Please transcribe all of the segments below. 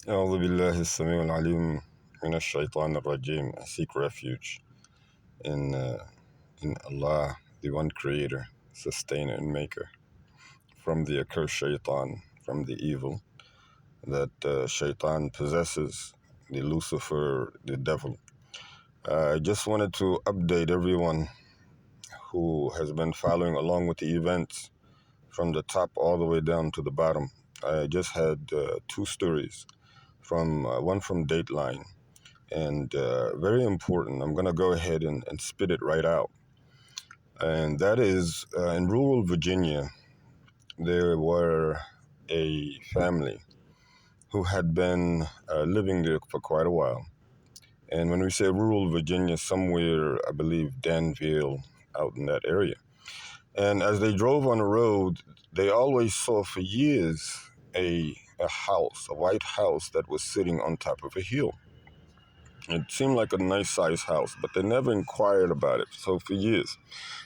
أعوذ بالله السميع العليم من الشيطان الرجيم. I seek refuge in Allah, the one creator, sustainer and maker, from the accursed shaitan, from the evil that shaitan possesses, the Lucifer, the devil. I just wanted to update everyone who has been following along with the events from the top all the way down to the bottom. I just had two stories from one from Dateline, and very important. I'm going to go ahead and spit it right out. And that is in rural Virginia, there were a family who had been living there for quite a while. And when we say rural Virginia, somewhere, I believe, Danville, out in that area. And as they drove on the road, they always saw for years a house, a white house that was sitting on top of a hill. It seemed like a nice sized house, but they never inquired about it. So for years,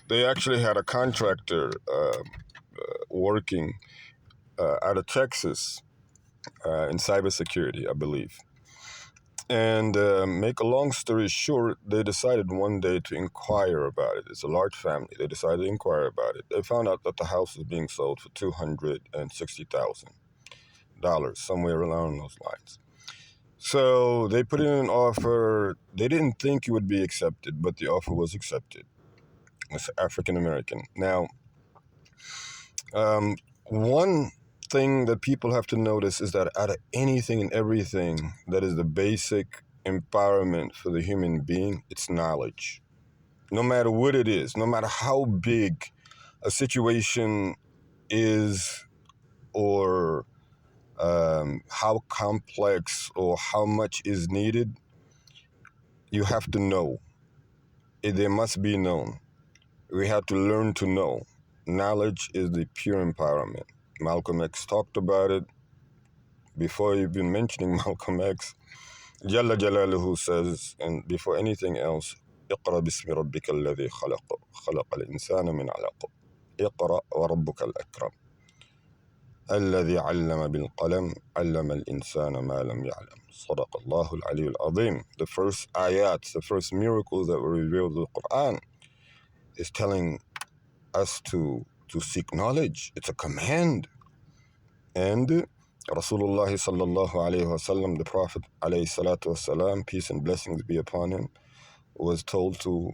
they actually had a contractor working out of Texas in cybersecurity, I believe. And make a long story short, they decided one day to inquire about it. It's a large family. They decided to inquire about it. They found out that the house was being sold for $260,000, somewhere along those lines. So they put in an offer. They didn't think it would be accepted, but the offer was accepted. It's African American. Now, one thing that people have to notice is that out of anything and everything that is the basic empowerment for the human being, it's knowledge. No matter what it is, no matter how big a situation is, or how complex or how much is needed, you have to know. There must be known. We have to learn to know. Knowledge is the pure empowerment. Malcolm X talked about it. Before even mentioning Malcolm X, Jalla Jalaluhu says, and before anything else, اقرأ باسم ربك الذي خلق الإنسان من علق اقرأ وربك الأكرم الذي علم بالقلم علم الإنسان ما لم يعلم صدق الله العلي العظيم. The first ayats, the first miracles that were revealed in the Quran is telling us to seek knowledge. It's a command. And Rasulullah sallallahu alayhi wasallam, the Prophet alayhi salatu wasalam, peace and blessings be upon him, was told to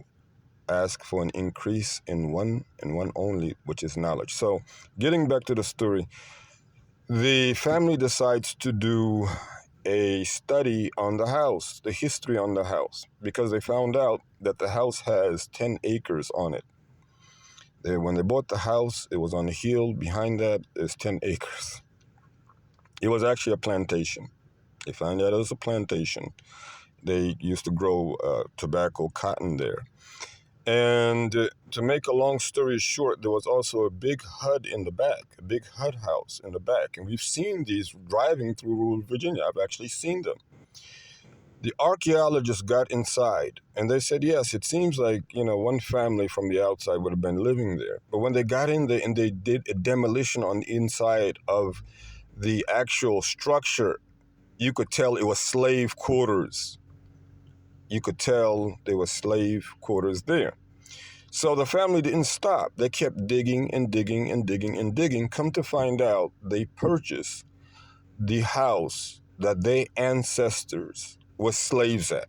ask for an increase in one and one only, which is knowledge. So getting back to the story, the family decides to do a study on the house, the history on the house, because they found out that the house has 10 acres on it. When they bought the house, it was on a hill. Behind that is 10 acres. It was actually a plantation. They found out it was a plantation. They used to grow tobacco, cotton there. And to make a long story short, there was also a big HUD in the back, a big HUD house in the back. And we've seen these driving through rural Virginia. I've actually seen them. The archaeologists got inside and they said, yes, it seems like, one family from the outside would have been living there. But when they got in there and they did a demolition on the inside of the actual structure, you could tell it was slave quarters. You could tell there were slave quarters there. So the family didn't stop. They kept digging and digging and digging and digging. Come to find out, they purchased the house that their ancestors were slaves at.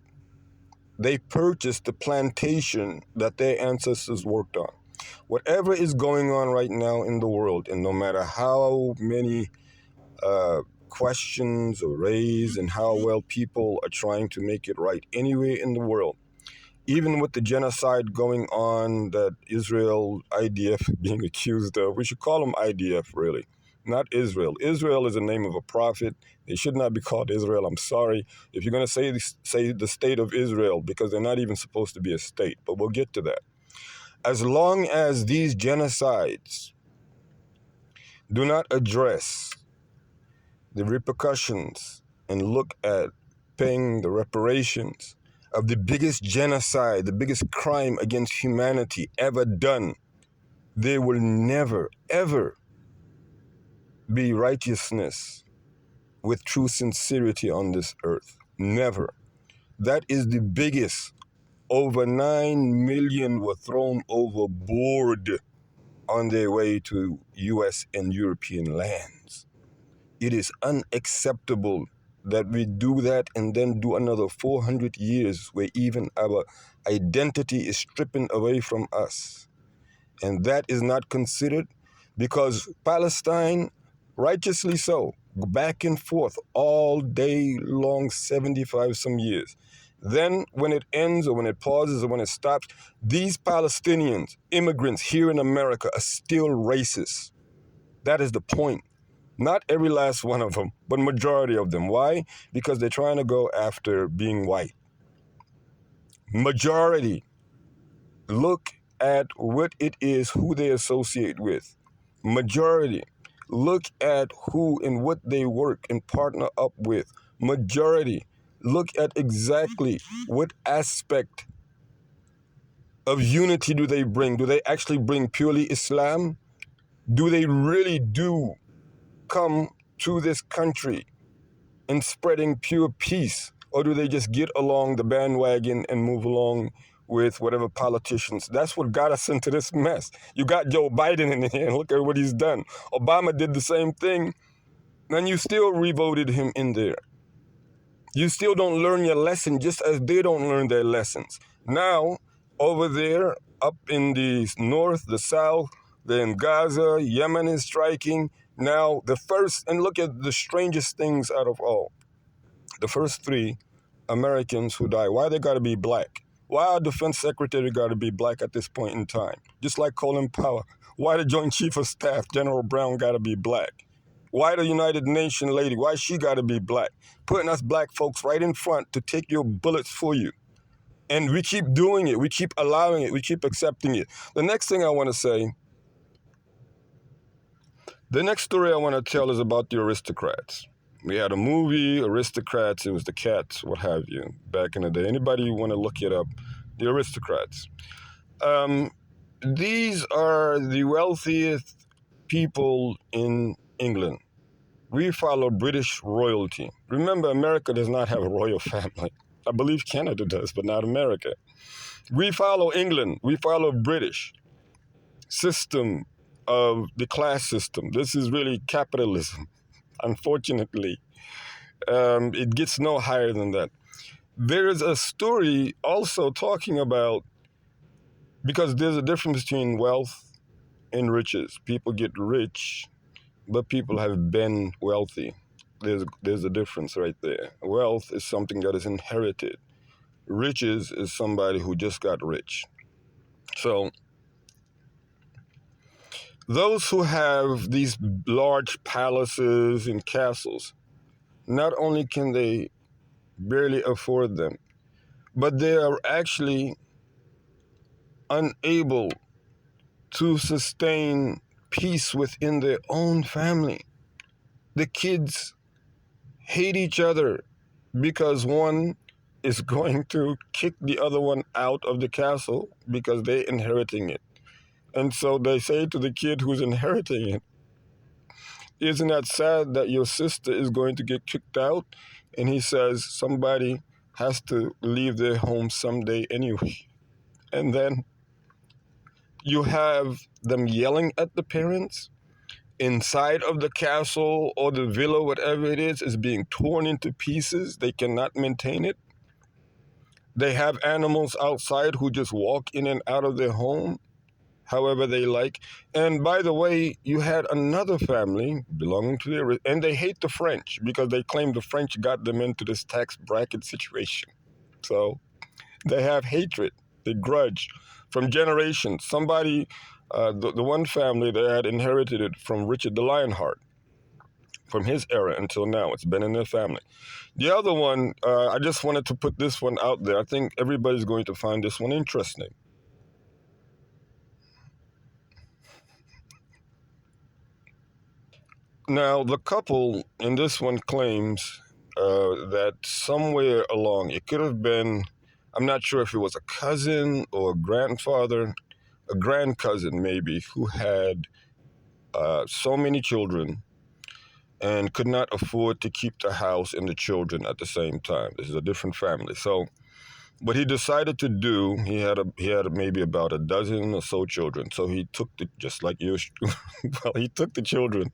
They purchased the plantation that their ancestors worked on. Whatever is going on right now in the world, and no matter how many questions are raised and how well people are trying to make it right anywhere in the world, even with the genocide going on that Israel, IDF being accused of, we should call them IDF really, not Israel. Israel is the name of a prophet. They should not be called Israel. I'm sorry. If you're going to say the state of Israel, because they're not even supposed to be a state, but we'll get to that. As long as these genocides do not address the repercussions and look at paying the reparations of the biggest genocide, the biggest crime against humanity ever done, there will never, ever be righteousness with true sincerity on this earth. Never. That is the biggest. Over 9 million were thrown overboard on their way to US and European lands. It is unacceptable that we do that and then do another 400 years where even our identity is stripping away from us. And that is not considered because Palestine, righteously so, back and forth all day long, 75 some years. Then when it ends or when it pauses or when it stops, these Palestinians, immigrants here in America, are still racist. That is the point. Not every last one of them, but majority of them. Why? Because they're trying to go after being white. Majority. Look at what it is, who they associate with. Majority. Look at who and what they work and partner up with. Majority. Look at exactly what aspect of unity do they bring. Do they actually bring purely Islam? Do they really do come to this country and spreading pure peace? Or do they just get along the bandwagon and move along with whatever politicians? That's what got us into this mess. You got Joe Biden in here, and look at what he's done. Obama did the same thing, and you still revoted him in there. You still don't learn your lesson, just as they don't learn their lessons. Now, over there, up in the north, the south, then Gaza, Yemen is striking. Now, the first, and look at the strangest things out of all. The first 3 Americans who die, why they gotta be black? Why our defense secretary gotta be black at this point in time? Just like Colin Powell. Why the Joint Chief of Staff, General Brown, gotta be black? Why the United Nations lady, why she gotta be black? Putting us black folks right in front to take your bullets for you. And we keep doing it, we keep allowing it, we keep accepting it. The next thing I wanna say, the next story I wanna tell is about the aristocrats. We had a movie, Aristocrats, it was the Cats, what have you, back in the day. Anybody want to look it up? The Aristocrats. These are the wealthiest people in England. We follow British royalty. Remember, America does not have a royal family. I believe Canada does, but not America. We follow England. We follow British system of the class system. This is really capitalism. Unfortunately, it gets no higher than that. There is a story also talking about, because there's a difference between wealth and riches. People get rich, but people have been wealthy. There's a difference right there. Wealth is something that is inherited. Riches is somebody who just got rich. So those who have these large palaces and castles, not only can they barely afford them, but they are actually unable to sustain peace within their own family. The kids hate each other because one is going to kick the other one out of the castle because they're inheriting it. And so they say to the kid who's inheriting it, isn't that sad that your sister is going to get kicked out? And he says, somebody has to leave their home someday anyway. And then you have them yelling at the parents. Inside of the castle or the villa, whatever it is being torn into pieces. They cannot maintain it. They have animals outside who just walk in and out of their home however they like. And by the way, you had another family belonging to the, and they hate the French because they claim the French got them into this tax bracket situation. So they have hatred, they grudge from generations. Somebody, the one family that had inherited it from Richard the Lionheart, from his era until now. It's been in their family. The other one, I just wanted to put this one out there. I think everybody's going to find this one interesting. Now, the couple in this one claims that somewhere along, it could have been, I'm not sure if it was a cousin or a grandfather, a grand cousin maybe, who had so many children and could not afford to keep the house and the children at the same time. This is a different family. So what he decided to do, he had maybe about a dozen or so children. So he took just like you, well, he took the children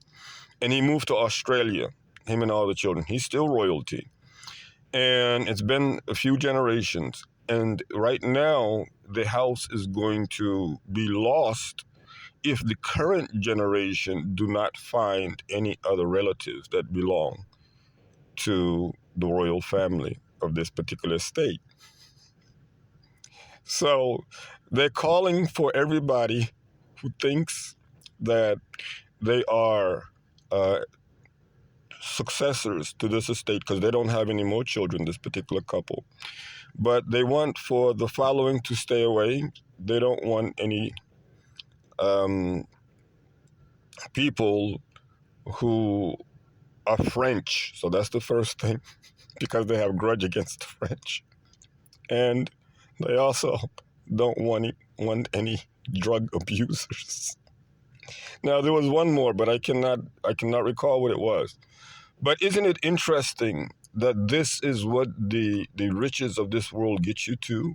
and he moved to Australia. Him and all the children. He's still royalty, and it's been a few generations. And right now, the house is going to be lost if the current generation do not find any other relatives that belong to the royal family of this particular state. So they're calling for everybody who thinks that they are uh, successors to this estate, because they don't have any more children, this particular couple. But they want for the following to stay away. They don't want any um, people who are French. So that's the first thing, because they have grudge against the French. And they also don't want any drug abusers. Now there was one more, but I cannot recall what it was. But isn't it interesting that this is what the riches of this world get you to?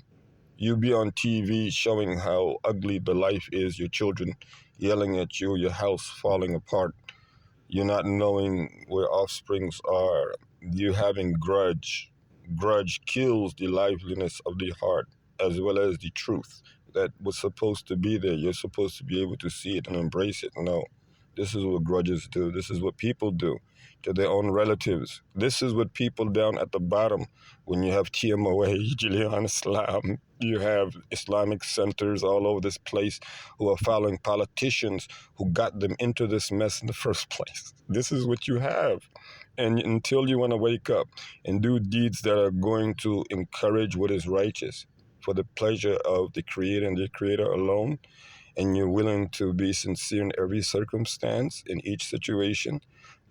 You be on TV showing how ugly the life is, your children yelling at you, your house falling apart, you not knowing where offsprings are, you having grudge. Grudge kills the liveliness of the heart as well as the truth that was supposed to be there. You're supposed to be able to see it and embrace it. No, this is what grudges do. This is what people do to their own relatives. This is what people down at the bottom, when you have TMOA, Jilian Islam, you have Islamic centers all over this place who are following politicians who got them into this mess in the first place. This is what you have. And until you want to wake up and do deeds that are going to encourage what is righteous for the pleasure of the Creator and the Creator alone, and you're willing to be sincere in every circumstance, in each situation,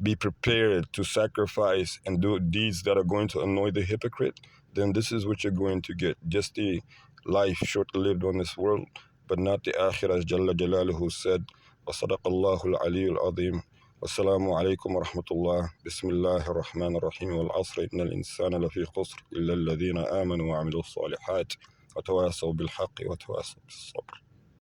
be prepared to sacrifice and do deeds that are going to annoy the hypocrite, then this is what you're going to get. Just the life short-lived on this world, but not the akhirah, as Jalla Jalaluhu said, وَصَدَقَ اللَّهُ الْعَلِيُّ الْعَظِيمُ. والسلام عليكم ورحمة الله. بسم الله الرحمن الرحيم. والعصر إن الإنسان لفي خسر إلا الذين آمنوا وعملوا الصالحات وتواصوا بالحق وتواصوا بالصبر.